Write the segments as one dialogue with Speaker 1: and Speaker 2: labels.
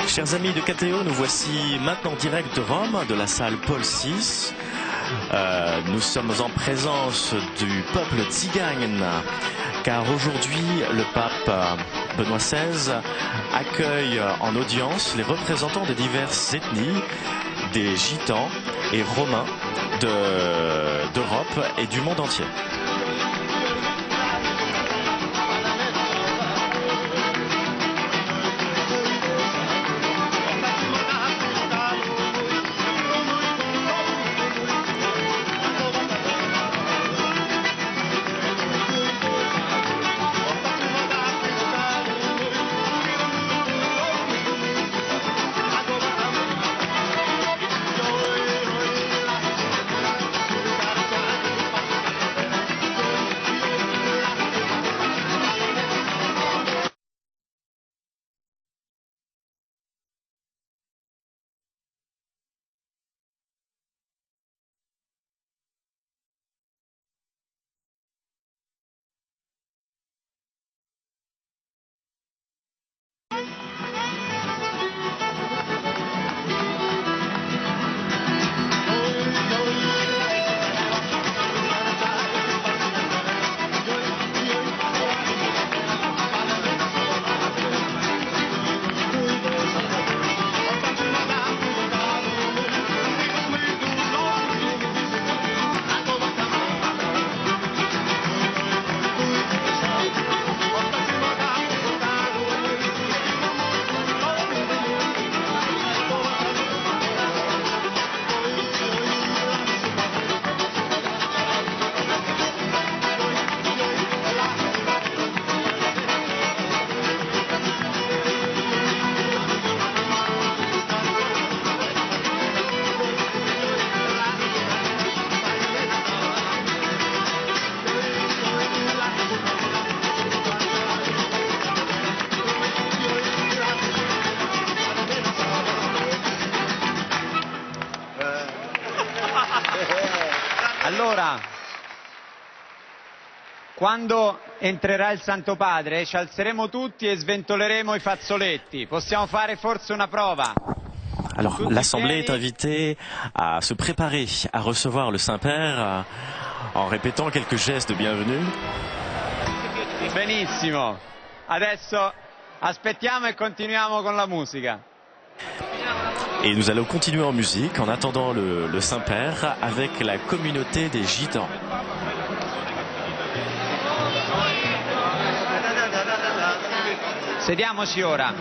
Speaker 1: Chers amis de KTO, nous voici maintenant direct de Rome, de la salle Paul VI. Nous sommes en présence du peuple tzigane, car aujourd'hui le pape Benoît XVI accueille en audience les représentants des diverses ethnies, des gitans et romains d'Europe et du monde entier.
Speaker 2: Allora, quando entrerà il Santo Padre ci alzeremo tutti e sventoleremo i fazzoletti. Possiamo fare forse una prova?
Speaker 1: Alors, l'Assemblée est invitée à se préparer à recevoir le Saint-Père en répétant quelques gestes de bienvenue.
Speaker 2: Benissimo. Adesso aspettiamo e continuiamo con la musica.
Speaker 1: Et nous allons continuer en musique en attendant le Saint-Père avec la communauté des Gitans.
Speaker 2: Sediamoci ora.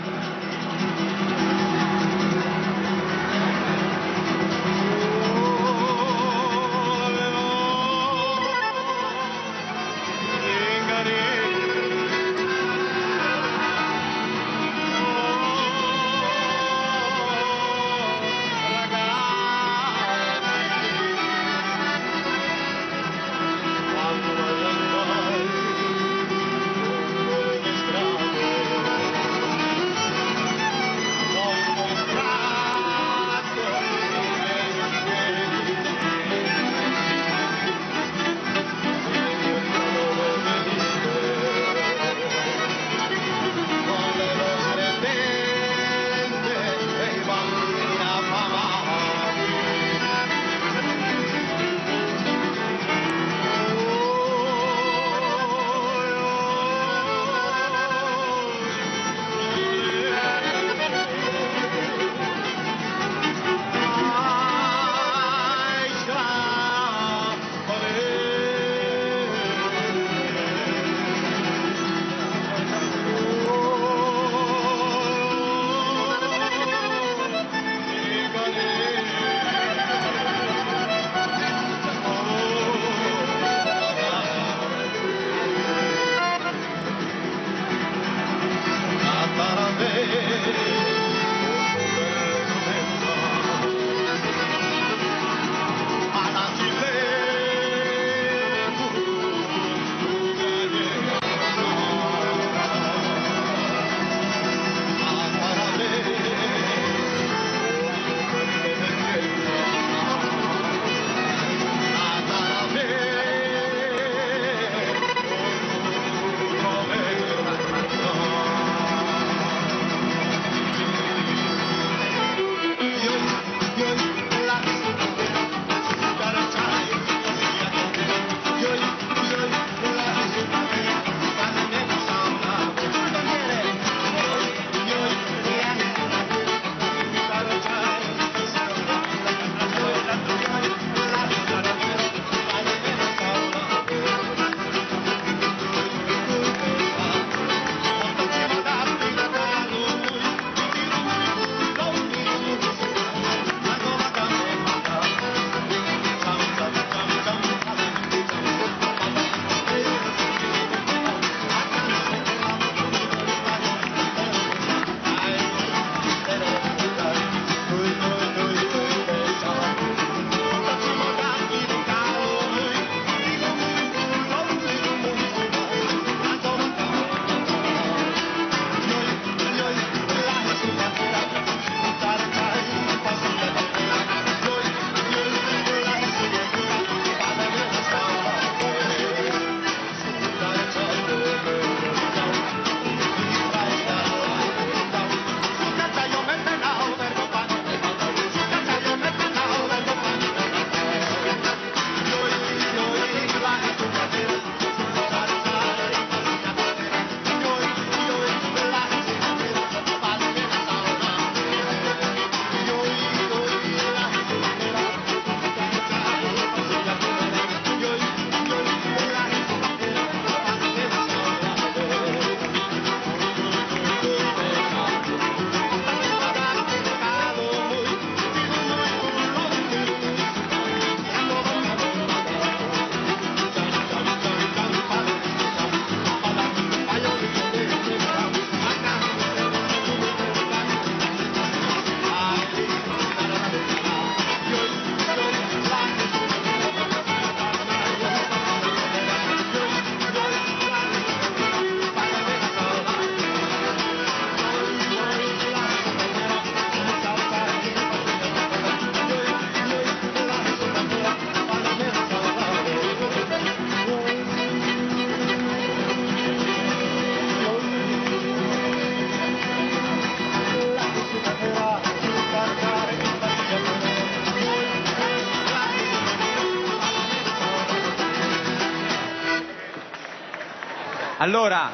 Speaker 2: Allora,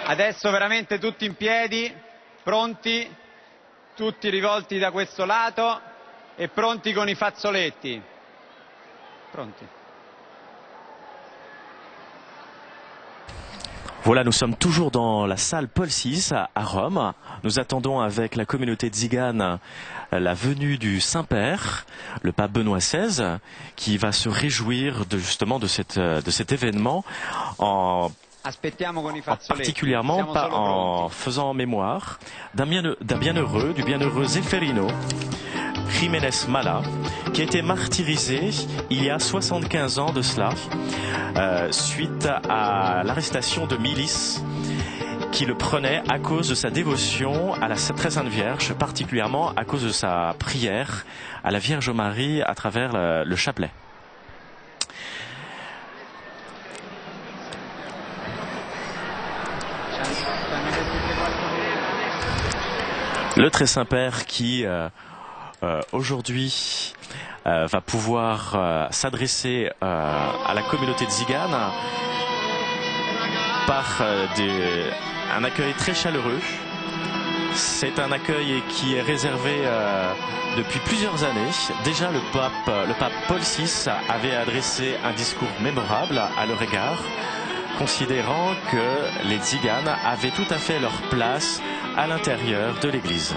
Speaker 2: adesso veramente tutti in piedi, pronti, tutti rivolti da questo lato e pronti con i fazzoletti. Pronti.
Speaker 1: Voilà, nous sommes toujours dans la salle Paul VI à Rome. Nous attendons avec la communauté tzigane la venue du Saint-Père, le pape Benoît XVI, qui va se réjouir justement de cet événement particulièrement en faisant mémoire du bienheureux Zeffirino Jiménez Mala, qui a été martyrisé il y a 75 ans de cela, suite à l'arrestation de milices qui le prenaient à cause de sa dévotion à la Très Sainte Vierge, particulièrement à cause de sa prière à la Vierge Marie à travers le chapelet. Le Très Saint-Père qui aujourd'hui va pouvoir s'adresser à la communauté tzigane par un accueil très chaleureux. C'est un accueil qui est réservé depuis plusieurs années. Déjà le pape Paul VI avait adressé un discours mémorable à leur égard, considérant que les tziganes avaient tout à fait leur place à l'intérieur de l'Église.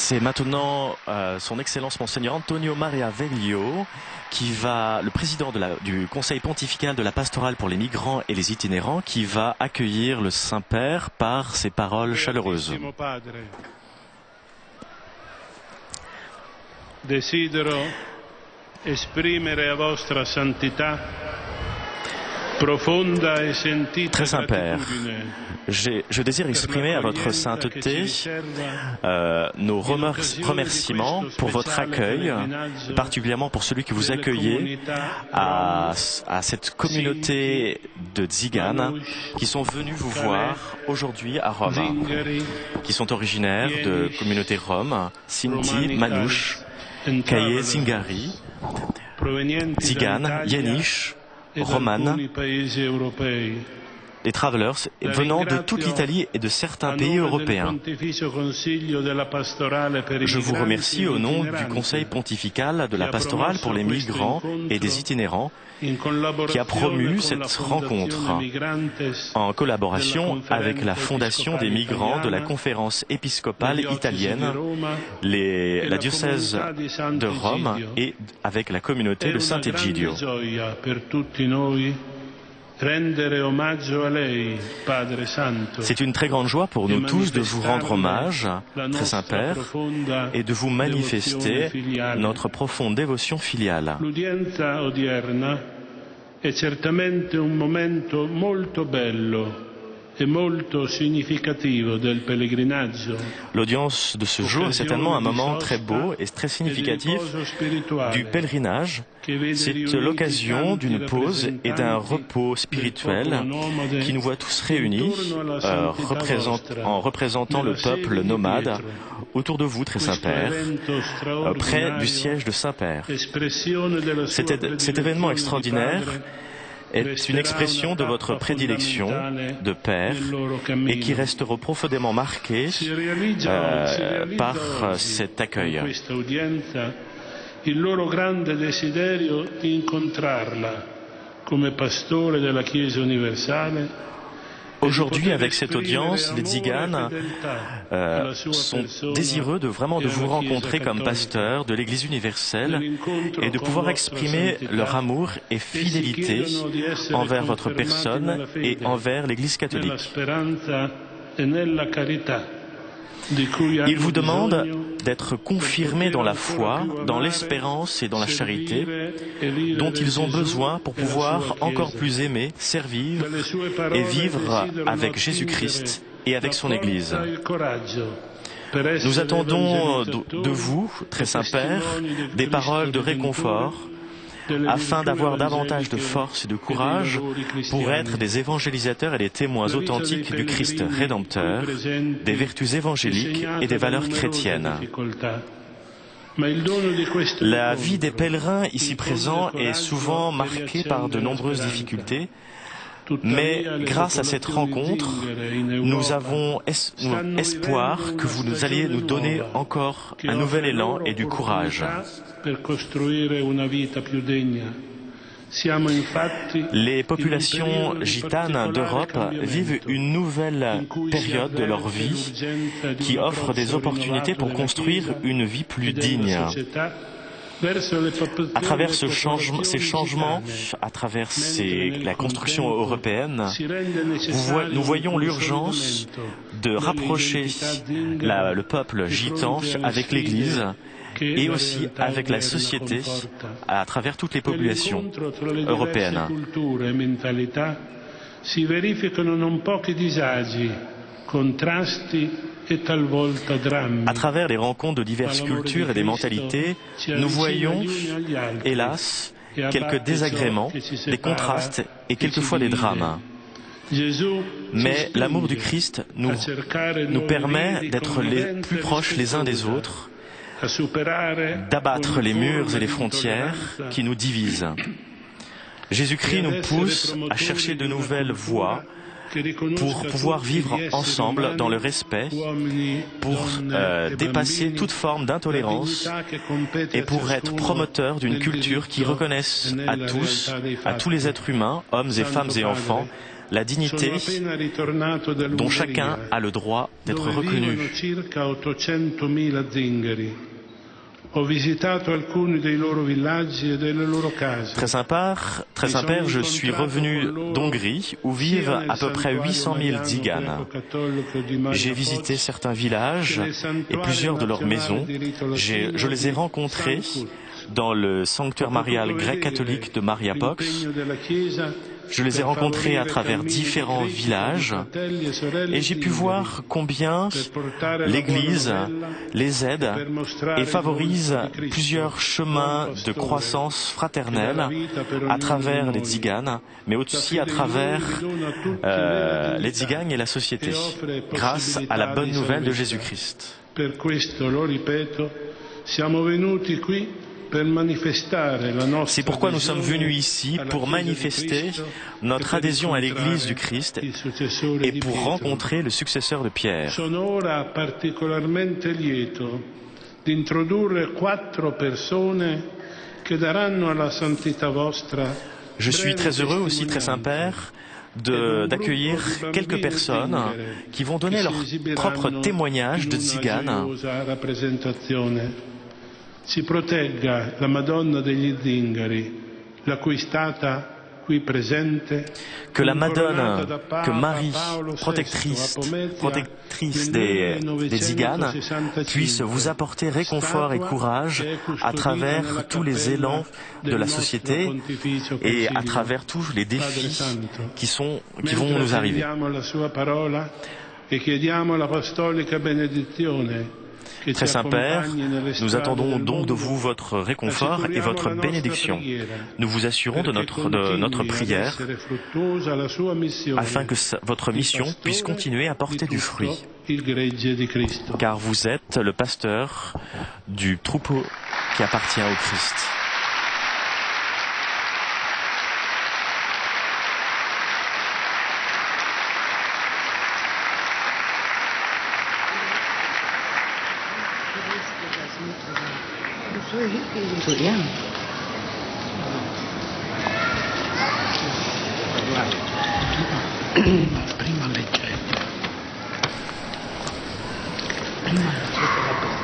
Speaker 1: C'est maintenant son Excellence Monseigneur Antonio Maria Veglio, le président du Conseil pontifical de la pastorale pour les migrants et les itinérants, qui va accueillir le Saint-Père par ses paroles chaleureuses.
Speaker 3: Desidero esprimere a vostra santità
Speaker 1: Très Saint-Père, je désire exprimer à votre sainteté nos remerciements pour votre accueil, particulièrement pour celui que vous accueillez à cette communauté de Tziganes qui sont venus vous voir aujourd'hui à Rome, qui sont originaires de communautés roms, Sinti, Manouche, Kaye, Zingari, Tziganes, Yeniche, Romane, des travelers venant de toute l'Italie et de certains pays européens. Je vous remercie au nom du Conseil pontifical de la pastorale pour les migrants et des itinérants qui a promu cette rencontre en collaboration avec la Fondation des migrants de la Conférence épiscopale italienne, la diocèse de Rome et avec la communauté de Sant'Egidio. C'est une très grande joie pour nous tous de vous rendre hommage, très Saint-Père, et de vous manifester notre profonde dévotion filiale.
Speaker 3: L'udienza odierna è certamente un momento molto bello e molto significativo del pellegrinaggio.
Speaker 1: L'audience de ce jour est certainement un moment très beau et très significatif du pèlerinage. C'est l'occasion d'une pause et d'un repos spirituel qui nous voit tous réunis en représentant le peuple nomade autour de vous, très Saint-Père, près du siège de Saint-Père. Cet événement extraordinaire est une expression de votre prédilection de Père et qui restera profondément marquée par cet accueil.
Speaker 3: Il loro grande desiderio di incontrarla come pastore della Chiesa universale.
Speaker 1: Aujourd'hui, avec cette audience, les Tziganes sont désireux de vous rencontrer comme pasteur de l'Église universelle et de pouvoir exprimer leur amour et fidélité envers votre personne et envers l'Église catholique. Ils vous demandent d'être confirmés dans la foi, dans l'espérance et dans la charité dont ils ont besoin pour pouvoir encore plus aimer, servir et vivre avec Jésus-Christ et avec son Église. Nous attendons de vous, très Saint-Père, des paroles de réconfort afin d'avoir davantage de force et de courage pour être des évangélisateurs et des témoins authentiques du Christ rédempteur, des vertus évangéliques et des valeurs chrétiennes. La vie des pèlerins ici présents est souvent marquée par de nombreuses difficultés, mais grâce à cette rencontre, nous avons espoir que vous alliez nous donner encore un nouvel élan et du courage. Les populations gitanes d'Europe vivent une nouvelle période de leur vie qui offre des opportunités pour construire une vie plus digne. À travers ces changements, à travers la construction européenne, nous voyons l'urgence de rapprocher le peuple gitan avec l'Église et aussi avec la société à travers toutes les populations européennes. À travers les rencontres de diverses cultures et des mentalités, nous voyons, hélas, quelques désagréments, des contrastes et quelquefois des drames. Mais l'amour du Christ nous permet d'être les plus proches les uns des autres, d'abattre les murs et les frontières qui nous divisent. Jésus-Christ nous pousse à chercher de nouvelles voies pour pouvoir vivre ensemble dans le respect, pour dépasser toute forme d'intolérance et pour être promoteur d'une culture qui reconnaisse à tous les êtres humains, hommes et femmes et enfants, la dignité dont chacun a le droit d'être reconnu. Très Saint-Père, je suis revenu d'Hongrie où vivent à peu près 800 000 Tziganes. J'ai visité certains villages et plusieurs de leurs maisons. Je les ai rencontrés dans le sanctuaire marial grec catholique de Mariapox, Je les ai rencontrés à travers différents villages et j'ai pu voir combien l'Église les aide et favorise plusieurs chemins de croissance fraternelle à travers les tziganes, mais aussi à travers les tziganes et la société, grâce à la bonne nouvelle de Jésus-Christ. C'est pourquoi nous sommes venus ici pour manifester notre adhésion à l'Église du Christ et pour rencontrer le successeur de Pierre. Je suis très heureux aussi, très Saint-Père, d'accueillir quelques personnes qui vont donner leur propre témoignage de tzigane.
Speaker 3: Si protegga la Madonna degli Zingari, la cui stata qui presente,
Speaker 1: que la Madone, que Marie, protectrice des tziganes, puisse vous apporter réconfort et courage à travers tous les élans de la société et à travers tous les défis qui vont nous arriver. Très Saint-Père, nous attendons donc de vous votre réconfort et votre bénédiction. Nous vous assurons de notre prière afin que votre mission puisse continuer à porter du fruit. Car vous êtes le pasteur du troupeau qui appartient au Christ.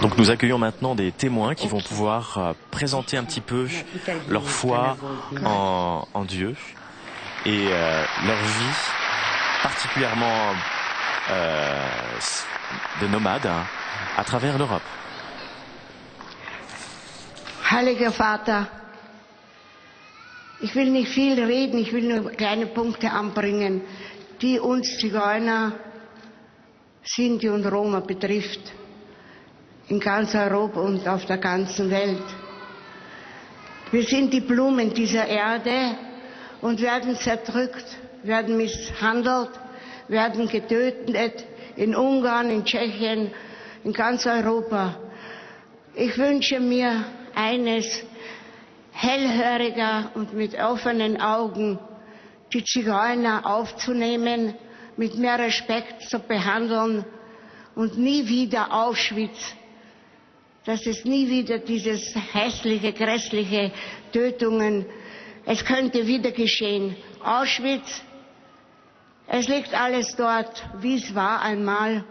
Speaker 1: Donc nous accueillons maintenant des témoins qui vont pouvoir présenter un petit peu leur foi en Dieu et leur vie particulièrement de nomades à travers l'Europe.
Speaker 4: Heiliger Vater, ich will nicht viel reden, ich will nur kleine Punkte anbringen, die uns Zigeuner, Sinti und Roma betrifft, in ganz Europa und auf der ganzen Welt. Wir sind die Blumen dieser Erde und werden zerdrückt, werden misshandelt, werden getötet in Ungarn, in Tschechien, in ganz Europa. Ich wünsche mir eines, hellhöriger und mit offenen Augen die Zigeuner aufzunehmen, mit mehr Respekt zu behandeln und nie wieder Auschwitz, dass es nie wieder dieses hässliche, grässliche Tötungen, es könnte wieder geschehen. Auschwitz, es liegt alles dort, wie es war einmal.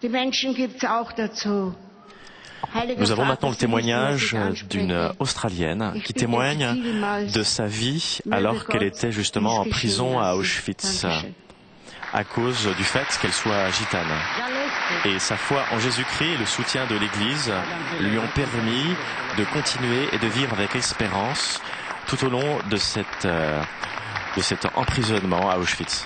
Speaker 4: Die Menschen gibt es auch dazu.
Speaker 1: Nous avons maintenant le témoignage d'une Australienne qui témoigne de sa vie alors qu'elle était justement en prison à Auschwitz à cause du fait qu'elle soit gitane. Et sa foi en Jésus-Christ et le soutien de l'Église lui ont permis de continuer et de vivre avec espérance tout au long de cet emprisonnement à Auschwitz.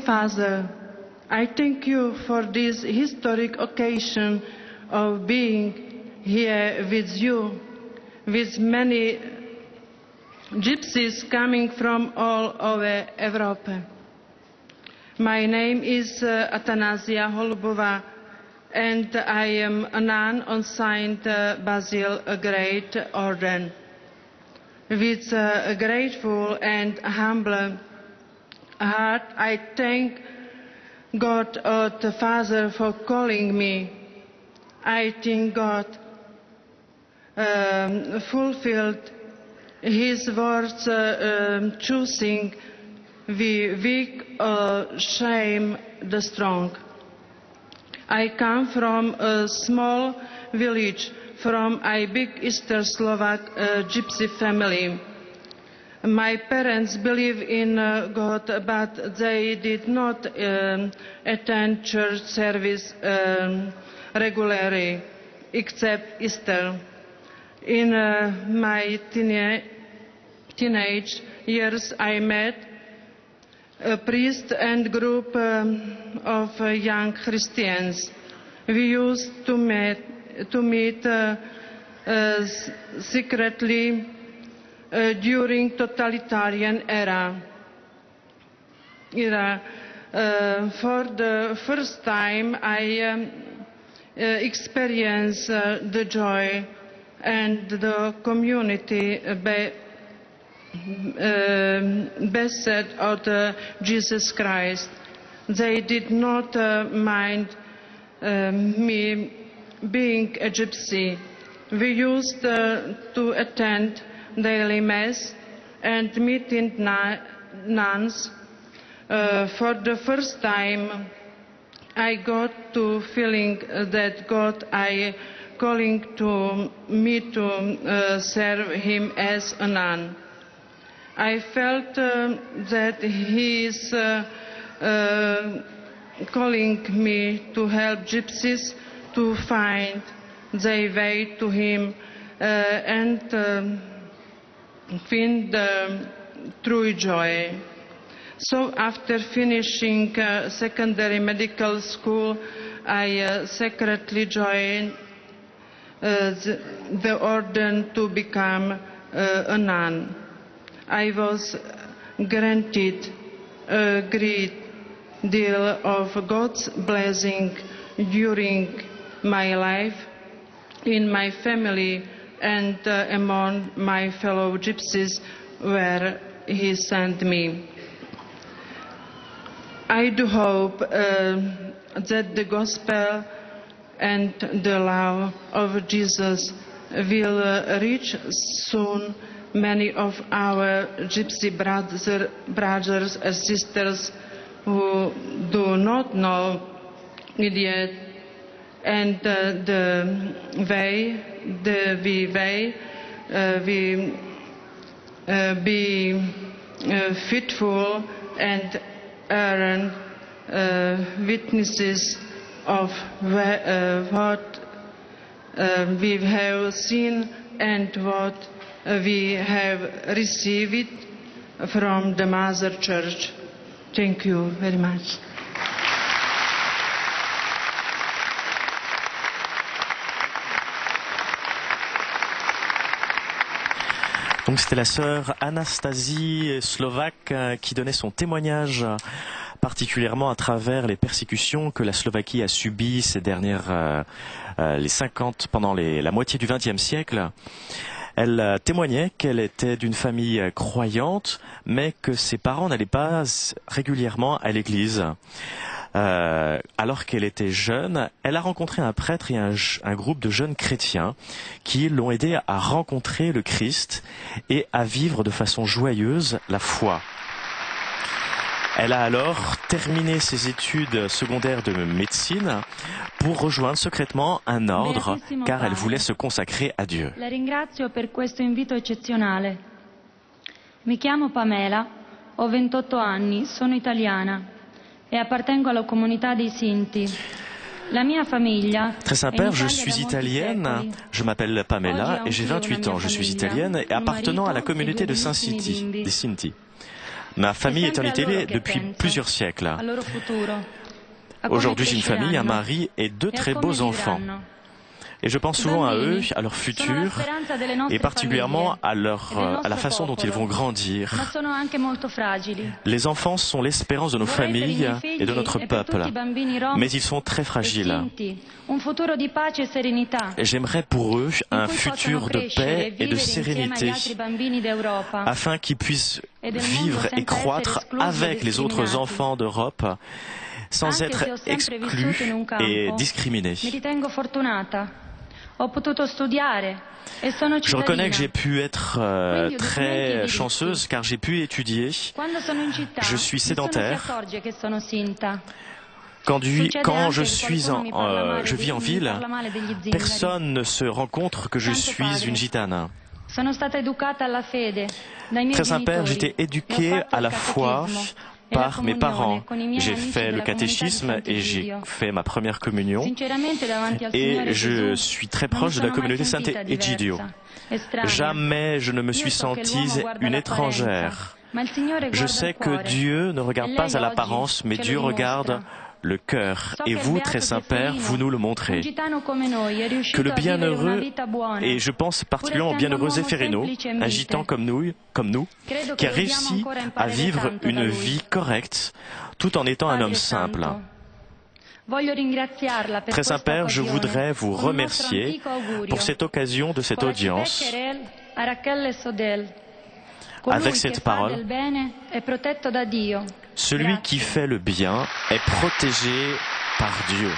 Speaker 5: Father, I thank you for this historic occasion of being here with you, with many gypsies coming from all over Europe. My name is Atanasia Holubova, and I am a nun on Saint Basil Great Order. With a grateful and humble heart, I thank God the Father for calling me. I think God fulfilled His words, choosing the weak, shame the strong. I come from a small village from a big Eastern Slovak gypsy family. My parents believe in God, but they did not attend church service regularly, except Easter. In my teenage years, I met a priest and group of young Christians. We used to meet secretly during totalitarian era. For the first time, I experienced the joy and the community blessed of Jesus Christ. They did not mind me being a gypsy. We used to attend daily mass and meeting nuns. For the first time, I got to feeling that God is calling to me to serve Him as a nun. I felt that He is calling me to help gypsies to find their way to Him and find true joy. So after finishing secondary medical school, I secretly joined the order to become a nun. I was granted a great deal of God's blessing during my life, in my family, and among my fellow gypsies where He sent me. I do hope that the gospel and the love of Jesus will reach soon many of our gypsy brothers and sisters who do not know it yet, and we be faithful and earn witnesses of what we have seen and what we have received from the Mother Church. Thank you very much.
Speaker 1: Donc c'était la sœur Anastasie Slovaque qui donnait son témoignage, particulièrement à travers les persécutions que la Slovaquie a subies ces dernières pendant la moitié du XXe siècle. Elle témoignait qu'elle était d'une famille croyante, mais que ses parents n'allaient pas régulièrement à l'église. Alors qu'elle était jeune, elle a rencontré un prêtre et un groupe de jeunes chrétiens qui l'ont aidée à rencontrer le Christ et à vivre de façon joyeuse la foi. Elle a alors terminé ses études secondaires de médecine pour rejoindre secrètement un ordre, car elle voulait se consacrer à Dieu.
Speaker 6: La ringrazio per questo invito eccezionale. Mi chiamo Pamela, ho 28 anni, sono italiana e appartengo alla comunità dei Sinti. La mia famiglia
Speaker 1: Très Saint-Père, je suis italienne, je m'appelle Pamela et j'ai 28 ans. Je suis italienne et appartenant à la communauté de des Sinti. Ma famille est en Italie depuis plusieurs siècles. Aujourd'hui, j'ai une famille, un mari et 2 très beaux enfants. Et je pense souvent à eux, à leur futur, et particulièrement à la façon dont ils vont grandir. Les enfants sont l'espérance de nos familles et de notre peuple, mais ils sont très fragiles. J'aimerais pour eux un futur de paix et de sérénité, afin qu'ils puissent vivre et croître avec les autres enfants d'Europe, sans être exclus et discriminés. Je reconnais que j'ai pu être très chanceuse car j'ai pu étudier. Je suis sédentaire. Quand je vis en ville, personne ne se rend compte que je suis une gitane. Très Saint-Père, j'étais éduquée à la foi par mes parents. J'ai fait le catéchisme et j'ai fait ma première communion. Et je suis très proche de la communauté Sant'Egidio. Jamais je ne me suis sentie une étrangère. Je sais que Dieu ne regarde pas à l'apparence, mais Dieu regarde le cœur. Et vous, très Saint-Père, vous nous le montrez. Que le bienheureux, et je pense particulièrement au bienheureux Zeffirino, un gitan comme nous, qui a réussi à vivre une vie correcte tout en étant un homme simple. Très Saint-Père, je voudrais vous remercier pour cette occasion de cette audience. Avec cette parole, celui qui fait le bien est protégé par Dieu.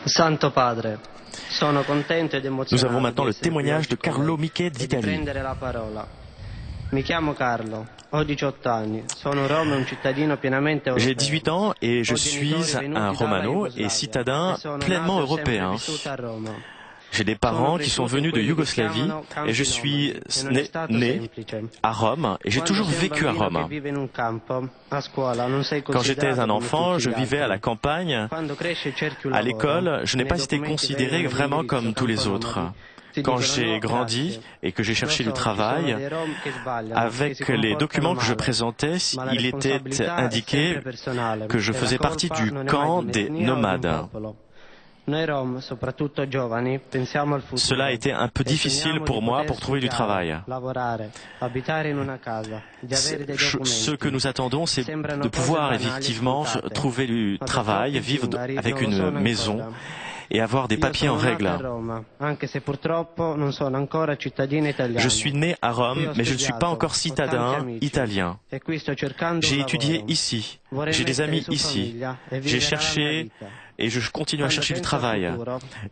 Speaker 7: Santo Padre, sono contento ed emozionato.
Speaker 1: Nous avons maintenant le témoignage de Carlo Miche d'Italie.
Speaker 7: Mi chiamo Carlo, ho 18 anni, sono rom e un cittadino pienamente europeo.
Speaker 1: J'ai 18 ans et je suis un romano et citadin pleinement européen. J'ai des parents qui sont venus de Yougoslavie et je suis né à Rome et j'ai toujours vécu à Rome. Quand j'étais un enfant, je vivais à la campagne. À l'école, je n'ai pas été considéré vraiment comme tous les autres. Quand j'ai grandi et que j'ai cherché du travail, avec les documents que je présentais, il était indiqué que je faisais partie du camp des nomades. Cela a été un peu difficile pour moi pour trouver du travail. Ce que nous attendons, c'est de pouvoir effectivement trouver du travail, vivre avec une maison et avoir des papiers en règle. Je suis né à Rome, mais je ne suis pas encore citadin italien. J'ai étudié ici, j'ai des amis ici, j'ai cherché et je continue à chercher du travail.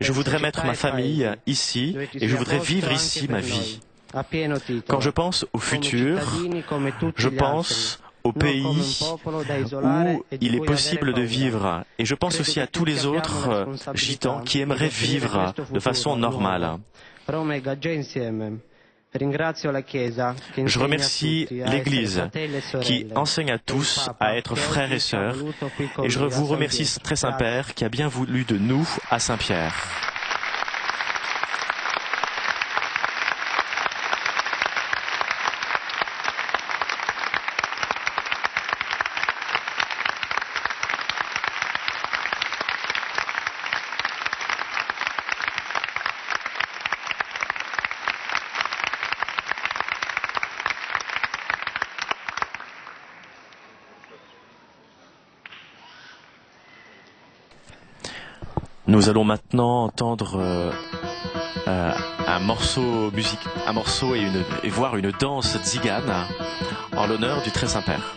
Speaker 1: Je voudrais mettre ma famille ici et je voudrais vivre ici ma vie. Quand je pense au futur, je pense au pays où il est possible de vivre. Et je pense aussi à tous les autres gitans qui aimeraient vivre de façon normale. Je remercie l'Église qui enseigne à tous à être frères et sœurs. Et je vous remercie, très Saint-Père, qui a bien voulu de nous à Saint-Pierre. Nous allons maintenant entendre un morceau et voir une danse tzigane en l'honneur du Très Saint-Père.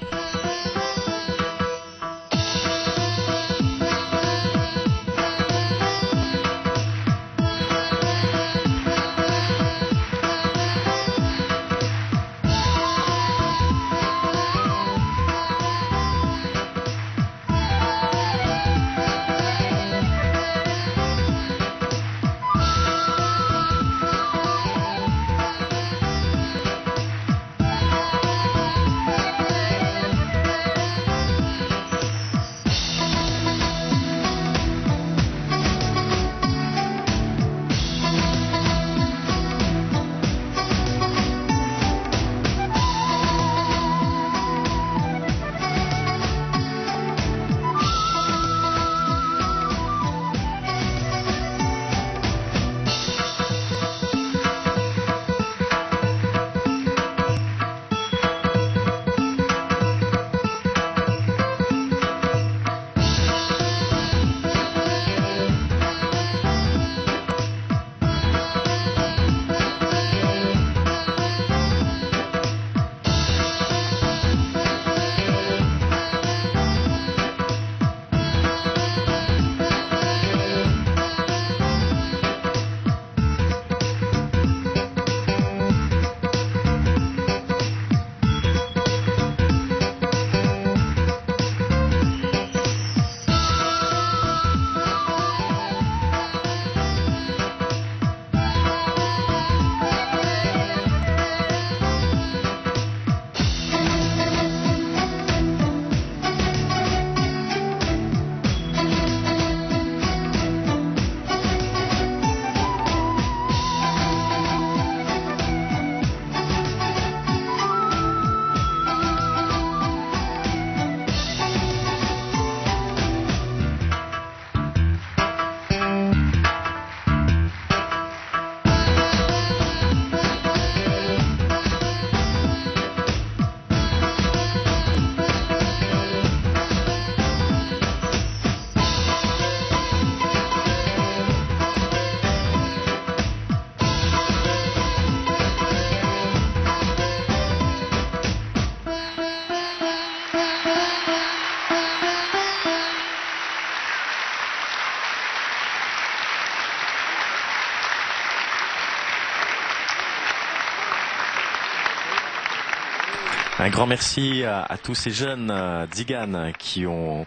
Speaker 1: Un grand merci à tous ces jeunes Tziganes qui ont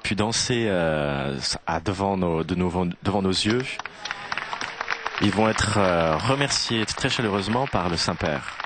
Speaker 1: pu danser devant nos yeux. Ils vont être remerciés très chaleureusement par le Saint-Père.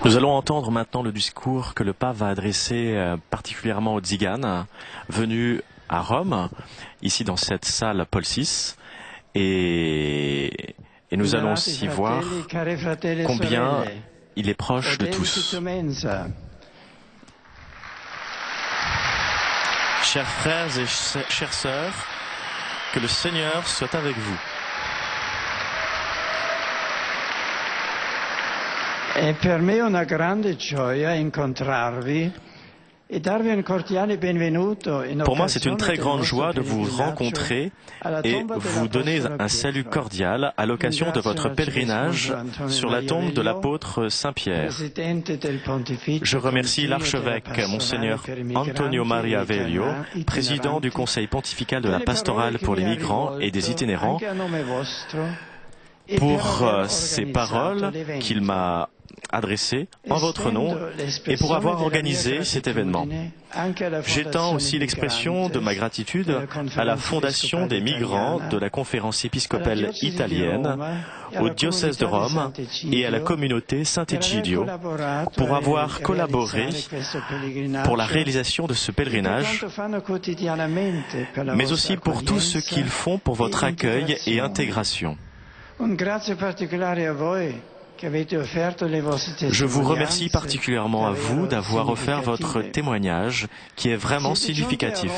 Speaker 1: Nous allons entendre maintenant le discours que le pape va adresser particulièrement aux Tziganes venus à Rome, ici dans cette salle Paul VI, et nous allons aussi voir combien il est proche de tous. Chers frères et chères sœurs, que le Seigneur soit avec vous.
Speaker 8: È per me una grande gioia incontrarvi e darvi un cordiale benvenuto.
Speaker 1: Pour moi, c'est une très grande joie de vous rencontrer et vous donner un salut cordial à l'occasion de votre pèlerinage sur la tombe de l'apôtre Saint-Pierre. Je remercie l'archevêque Monseigneur Antonio Maria Velio, président du Conseil pontifical de la pastorale pour les migrants et des itinérants, pour ces paroles qu'il m'a adressées en votre nom et pour avoir organisé cet événement. J'étends aussi l'expression de ma gratitude à la Fondation des migrants de la Conférence épiscopale italienne, au diocèse de Rome et à la communauté Sant'Egidio pour avoir collaboré pour la réalisation de ce pèlerinage, mais aussi pour tout ce qu'ils font pour votre accueil et intégration. Je vous remercie particulièrement à vous d'avoir offert votre témoignage qui est vraiment significatif.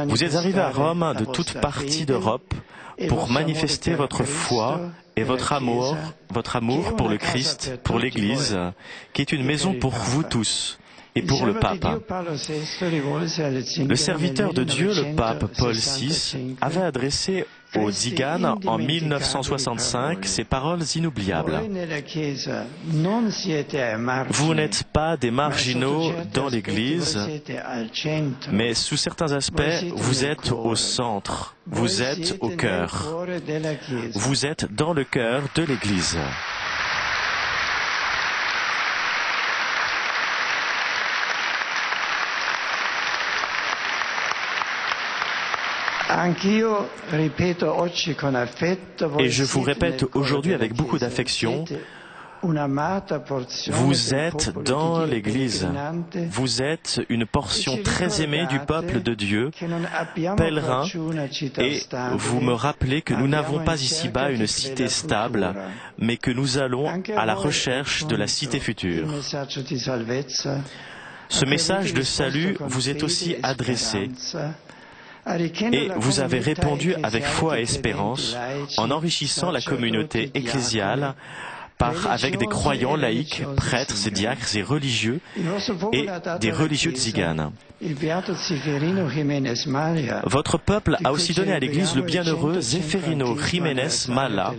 Speaker 1: Vous êtes arrivé à Rome de toutes parties d'Europe pour manifester votre foi et votre amour pour le Christ, pour l'Église, qui est une maison pour vous tous. Et pour le pape. Le serviteur de Dieu, le pape Paul VI, avait adressé aux Tziganes en 1965 ces paroles inoubliables. Vous n'êtes pas des marginaux dans l'Église, mais sous certains aspects, vous êtes au centre, vous êtes au cœur, vous êtes dans le cœur de l'Église. Et je vous répète aujourd'hui avec beaucoup d'affection, vous êtes dans l'Église, vous êtes une portion très aimée du peuple de Dieu, pèlerin, et vous me rappelez que nous n'avons pas ici-bas une cité stable, mais que nous allons à la recherche de la cité future. Ce message de salut vous est aussi adressé. Et vous avez répondu avec foi et espérance en enrichissant la communauté ecclésiale avec des croyants laïcs, prêtres et diacres et religieux et des religieux tziganes. Votre peuple a aussi donné à l'Église le bienheureux Zéferino Jiménez Mala,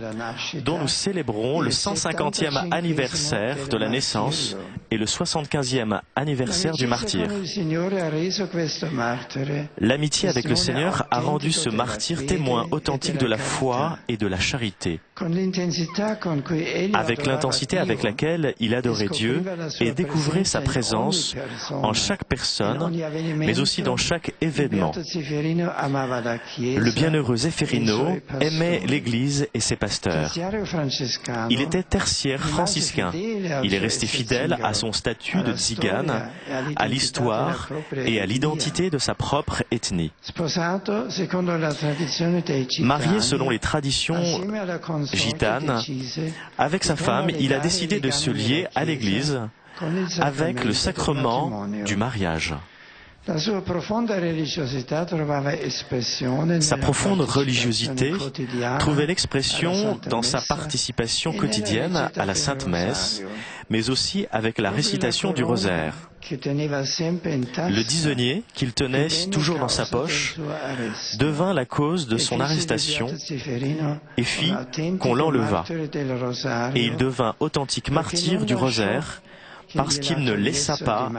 Speaker 1: dont nous célébrons le 150e anniversaire de la naissance et le 75e anniversaire du martyr. L'amitié avec le Seigneur a rendu ce martyr témoin authentique de la foi et de la charité. Avec avec l'intensité avec laquelle il adorait Dieu et découvrait sa présence en chaque personne, mais aussi dans chaque événement. Le bienheureux Zeffirino aimait l'Église et ses pasteurs. Il était tertiaire franciscain. Il est resté fidèle à son statut de tzigane, à l'histoire et à l'identité de sa propre ethnie. Marié selon les traditions gitanes, avec sa femme, il a décidé de se lier à l'Église avec le sacrement du mariage. Sa profonde religiosité trouvait l'expression dans sa participation quotidienne à la Sainte Messe, mais aussi avec la récitation du rosaire. Le dixenier, qu'il tenait toujours dans sa poche, devint la cause de son arrestation et fit qu'on l'enleva. Et il devint authentique martyr du rosaire parce qu'il ne laissa pas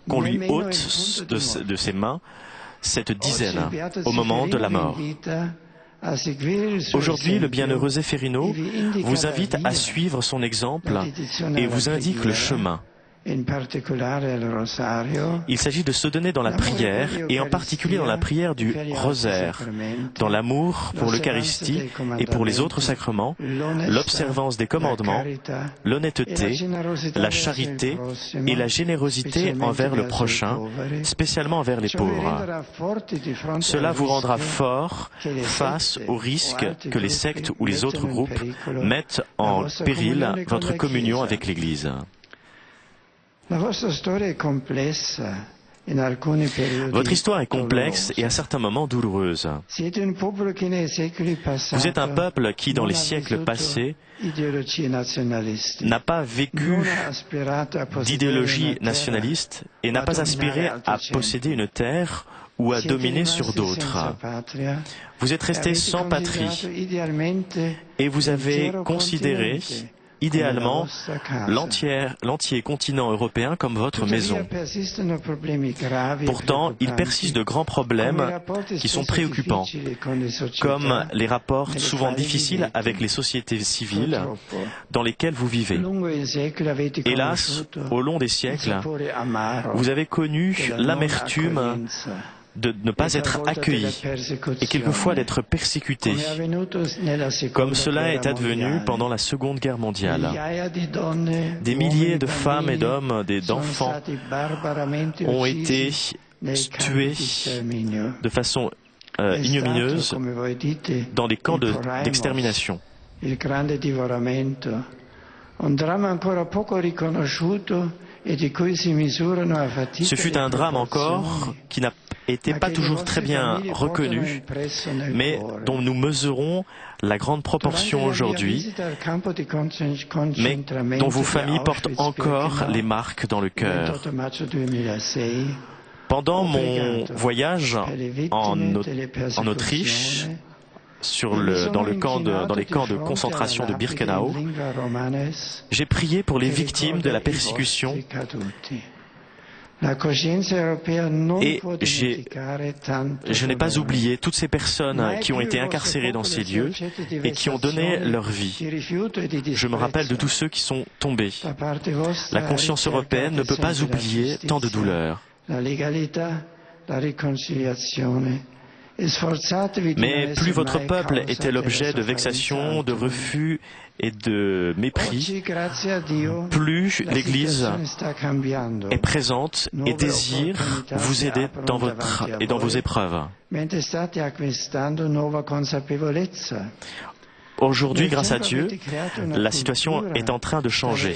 Speaker 1: qu'on lui ôte de ses mains cette dizaine au moment de la mort. Aujourd'hui, le bienheureux Zeffirino vous invite à suivre son exemple et vous indique le chemin. Il s'agit de se donner dans la prière, et en particulier dans la prière du rosaire, dans l'amour pour l'Eucharistie et pour les autres sacrements, l'observance des commandements, l'honnêteté, la charité et la générosité envers le prochain, spécialement envers les pauvres. Cela vous rendra fort face aux risques que les sectes ou les autres groupes mettent en péril votre communion avec l'Église. Votre histoire est complexe et à certains moments douloureuse. Vous êtes un peuple qui, dans les siècles passés, n'a pas vécu d'idéologie nationaliste et n'a pas aspiré à posséder une terre ou à dominer sur d'autres. Vous êtes resté sans patrie et vous avez considéré idéalement l'entier continent européen comme votre maison. Pourtant, il persiste de grands problèmes qui sont préoccupants, comme les rapports souvent difficiles avec les sociétés civiles dans lesquelles vous vivez. Hélas, au long des siècles, vous avez connu l'amertume de ne pas être accueilli et quelquefois d'être persécuté, comme cela est advenu pendant la Seconde Guerre mondiale. Des milliers de femmes et d'hommes, d'enfants ont été tués de façon ignominieuse dans des camps d'extermination. Ce fut un drame encore qui n'a été pas toujours très bien reconnu, mais dont nous mesurons la grande proportion aujourd'hui, mais dont vos familles portent encore les marques dans le cœur. Pendant mon voyage en Autriche, dans les camps de concentration de Birkenau, j'ai prié pour les victimes de la persécution et je n'ai pas oublié toutes ces personnes qui ont été incarcérées dans ces lieux et qui ont donné leur vie. Je me rappelle de tous ceux qui sont tombés. La conscience européenne ne peut pas oublier tant de douleurs. Mais plus votre peuple était l'objet de vexations, de refus et de mépris, plus l'Église est présente et désire vous aider dans vos épreuves. Aujourd'hui, grâce à Dieu, la situation est en train de changer.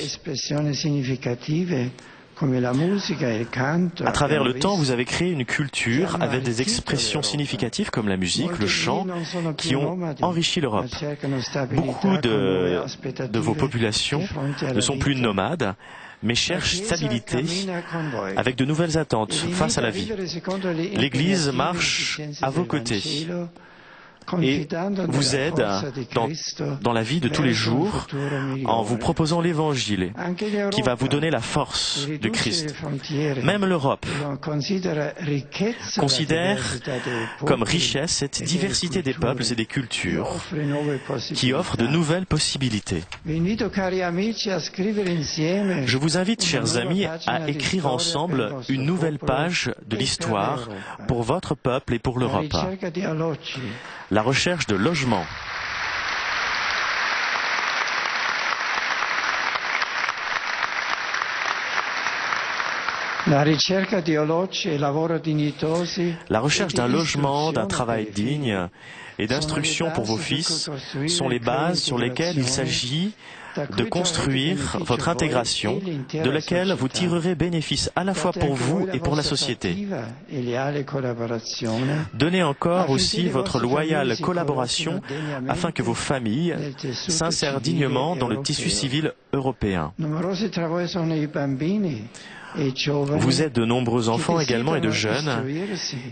Speaker 1: À travers le temps, vous avez créé une culture avec des expressions significatives comme la musique, le chant, qui ont enrichi l'Europe. Beaucoup de vos populations ne sont plus nomades, mais cherchent stabilité avec de nouvelles attentes face à la vie. L'Église marche à vos côtés. et vous aide dans la vie de tous les jours en vous proposant l'évangile qui va vous donner la force de Christ. Même l'Europe considère comme richesse cette diversité des peuples et des cultures qui offre de nouvelles possibilités. Je vous invite, chers amis, à écrire ensemble une nouvelle page de l'histoire pour votre peuple et pour l'Europe. La recherche de logement. La recherche d'un logement, d'un travail digne et d'instruction pour vos fils sont les bases sur lesquelles il s'agit de construire votre intégration, de laquelle vous tirerez bénéfice à la fois pour vous et pour la société. Donnez encore aussi votre loyale collaboration afin que vos familles s'insèrent dignement dans le tissu civil européen. Vous êtes de nombreux enfants également et de jeunes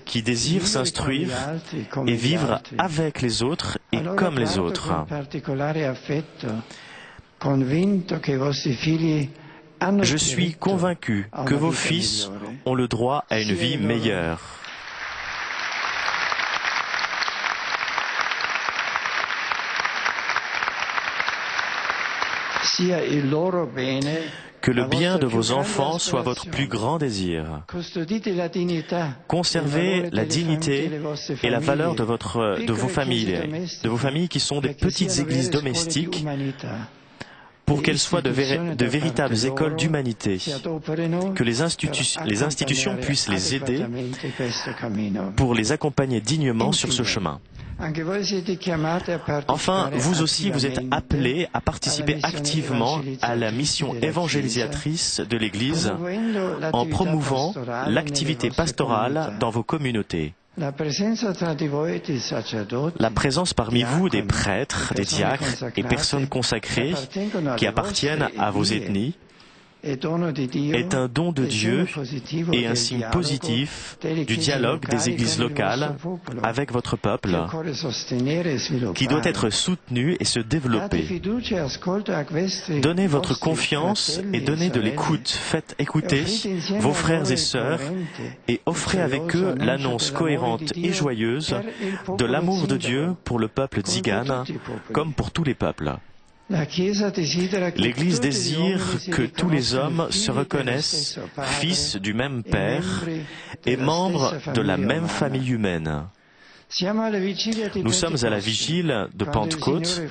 Speaker 1: qui désirent s'instruire et vivre avec les autres et comme les autres. Je suis convaincu que vos fils ont le droit à une vie meilleure. Que le bien de vos enfants soit votre plus grand désir. Conservez la dignité et la valeur de vos familles qui sont des petites églises domestiques, pour qu'elles soient de véritables écoles d'humanité, que les institutions puissent les aider pour les accompagner dignement sur ce chemin. Enfin, vous aussi, vous êtes appelés à participer activement à la mission évangélisatrice de l'Église en promouvant l'activité pastorale dans vos communautés. La présence parmi vous des prêtres, des diacres et personnes consacrées qui appartiennent à vos ethnies est un don de Dieu et un signe positif du dialogue des églises locales avec votre peuple qui doit être soutenu et se développer. Donnez votre confiance et donnez de l'écoute. Faites écouter vos frères et sœurs et offrez avec eux l'annonce cohérente et joyeuse de l'amour de Dieu pour le peuple tzigane comme pour tous les peuples. L'Église désire que tous les hommes se reconnaissent fils du même Père et membres de la même famille humaine. Nous sommes à la vigile de Pentecôte,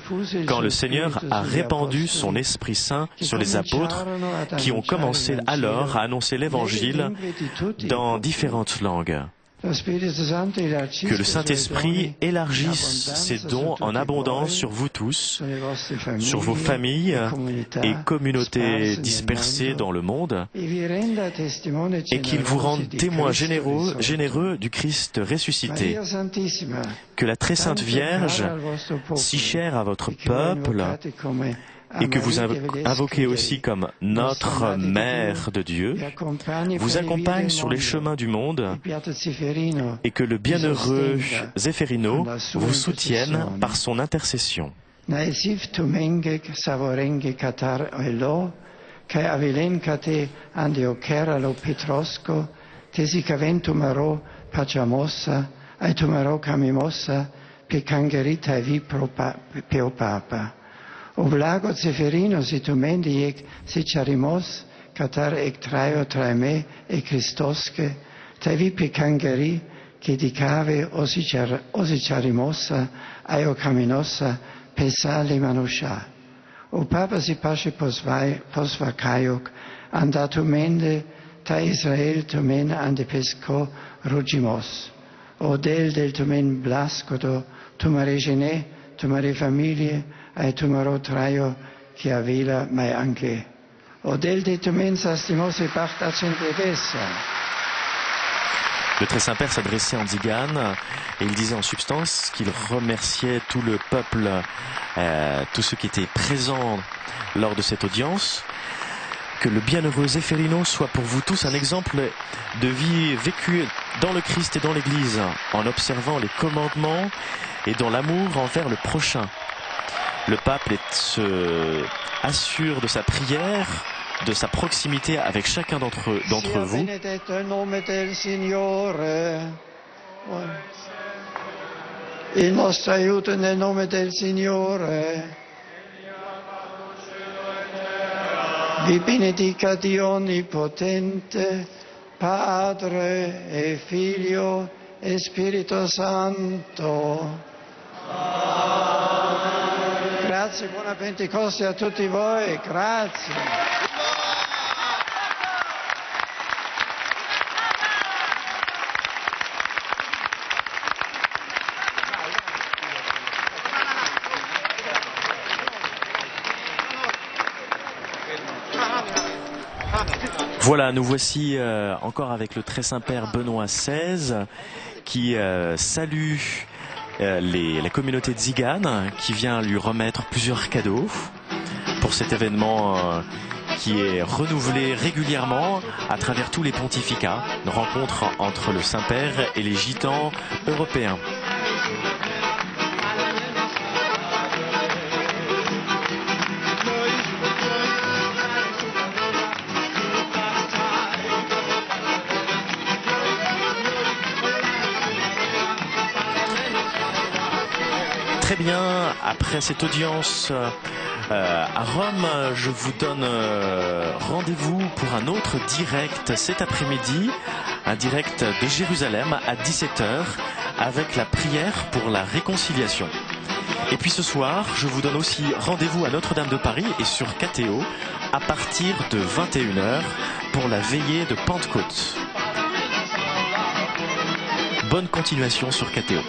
Speaker 1: quand le Seigneur a répandu son Esprit Saint sur les apôtres qui ont commencé alors à annoncer l'Évangile dans différentes langues. Que le Saint-Esprit élargisse ses dons en abondance sur vous tous, sur vos familles et communautés dispersées dans le monde, et qu'il vous rende témoins généreux du Christ ressuscité. Que la très sainte Vierge, si chère à votre peuple, et que vous invoquez aussi comme notre Mère de Dieu, vous accompagne sur les chemins du monde et que le bienheureux Zéphérino vous soutienne par son intercession.
Speaker 8: Oblago Zeferino si tu mendiec si charimos, catar ec traio traeme e Christosque, tavi pecangeri, che dicave osi charimosa, aio caminosa, pesale manusha. O Papa si pasce posva caiuc, andato mende, ta Israel tumen ande pesco rugimos. O del tumen blascodo, tu mare gene, tu mare familie, ai tumaro traio che avila mai anche. O del de tumen sastimose part accentevessa.
Speaker 1: Le Très Saint-Père s'adressait en Tzigane et il disait en substance qu'il remerciait tout le peuple, tous ceux qui étaient présents lors de cette audience. Que le bienheureux Zéphérino soit pour vous tous un exemple de vie vécue dans le Christ et dans l'Église, en observant les commandements et dans l'amour envers le prochain. Le pape se assure de sa prière, de sa proximité avec chacun d'entre vous.
Speaker 8: Il nostro aiuto nel nome del Signore. Vi benedica Dio Onnipotente, Padre e Figlio e Spirito Santo. Grazie, buona Pentecoste a tutti voi, grazie.
Speaker 1: Voilà, nous voici encore avec le très Saint-Père Benoît XVI qui salue la communauté tzigane qui vient lui remettre plusieurs cadeaux pour cet événement qui est renouvelé régulièrement à travers tous les pontificats, une rencontre entre le Saint-Père et les gitans européens. Très bien, après cette audience à Rome, je vous donne rendez-vous pour un autre direct cet après-midi, un direct de Jérusalem à 17h avec la prière pour la réconciliation. Et puis ce soir, je vous donne aussi rendez-vous à Notre-Dame de Paris et sur KTO à partir de 21h pour la veillée de Pentecôte. Bonne continuation sur KTO.